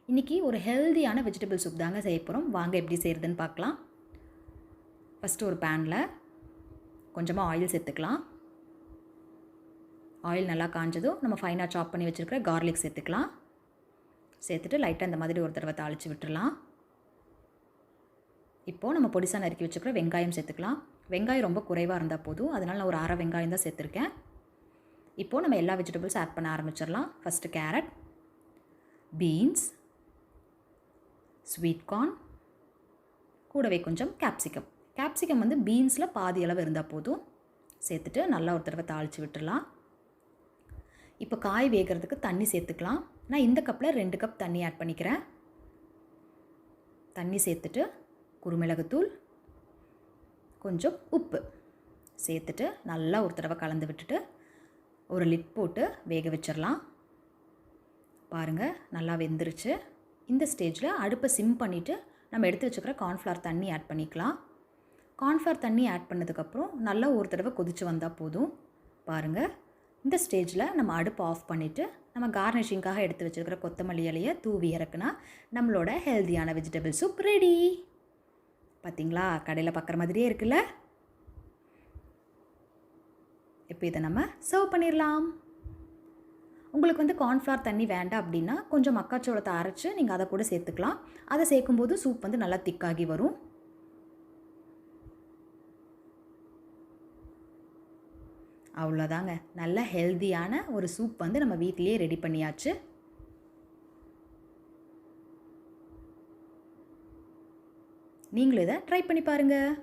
இன்றைக்கி ஒரு ஹெல்தியான வெஜிடபிள் சூப் தாங்க செய்ய போகிறோம். வாங்க எப்படி செய்கிறதுன்னு பார்க்கலாம். ஃபஸ்ட்டு ஒரு பேனில் கொஞ்சமாக ஆயில் சேர்த்துக்கலாம். ஆயில் நல்லா காஞ்சதும் நம்ம ஃபைனாக சாப் பண்ணி வச்சுருக்கிற கார்லிக் சேர்த்துக்கலாம். சேர்த்துட்டு லைட்டாக இந்த மாதிரி ஒரு தடவை தாளித்து விட்டுடலாம். இப்போது நம்ம பொடிசாக நறுக்கி வச்சுக்கிற வெங்காயம் சேர்த்துக்கலாம். வெங்காயம் ரொம்ப குறைவாக இருந்தால் போதும், அதனால் நான் ஒரு அரை வெங்காயம் தான் சேர்த்துருக்கேன். இப்போது நம்ம எல்லா வெஜிடபிள்ஸும் ஆட் பண்ண ஆரம்பிச்சிடலாம். First carrot, beans, sweet corn, கூடவே கொஞ்சம் கேப்சிகம். கேப்சிகம் வந்து பீன்ஸில் பாதி அளவு இருந்தால் போதும். சேர்த்துட்டு நல்லா ஒரு தடவை தாளித்து விட்டுடலாம். இப்போ காய் வேகிறதுக்கு தண்ணி சேர்த்துக்கலாம். நான் இந்த கப்பில் 2 கப் தண்ணி ஆட் பண்ணிக்கிறேன். தண்ணி சேர்த்துட்டு குருமிளகுத்தூள், கொஞ்சம் உப்பு சேர்த்துட்டு நல்லா ஒரு தடவை கலந்து விட்டுட்டு ஒரு லிட் போட்டு வேக வச்சிடலாம். பாருங்கள், நல்லா வெந்துருச்சு. இந்த ஸ்டேஜில் அடுப்பை சிம் பண்ணிவிட்டு நம்ம எடுத்து வச்சுக்கிற கார்ன்ஃப்ளவர் தண்ணி ஆட் பண்ணிக்கலாம். கார்ன்ஃப்ளவர் தண்ணி ஆட் பண்ணதுக்கப்புறம் நல்லா ஒரு தடவை கொதித்து வந்தால் போதும். பாருங்கள், இந்த ஸ்டேஜில் நம்ம அடுப்பை ஆஃப் பண்ணிவிட்டு நம்ம கார்னிஷிங்காக எடுத்து வச்சுருக்கிற கொத்தமல்லி இலையை தூவி இறக்குனா நம்மளோட ஹெல்தியான வெஜிடபிள் சூப் ரெடி. பார்த்திங்களா, கடையில் பார்க்குற மாதிரியே இருக்குல்ல. இப்போ இதை நம்ம சர்வ் பண்ணிடலாம். உங்களுக்கு வந்து கார்ன்ஃப்ளவர் தண்ணி வேண்டாம் அப்படின்னா கொஞ்சம் மக்காச்சோளத்தை அரைச்சி நீங்கள் அதை கூட சேர்த்துக்கலாம். அதை சேர்க்கும்போது சூப் வந்து நல்லா திக்காகி வரும். அவ்வளோதாங்க, நல்ல ஹெல்தியான ஒரு சூப் வந்து நம்ம வீட்டிலேயே ரெடி பண்ணியாச்சு. நீங்களும் இதை ட்ரை பண்ணி பாருங்கள்.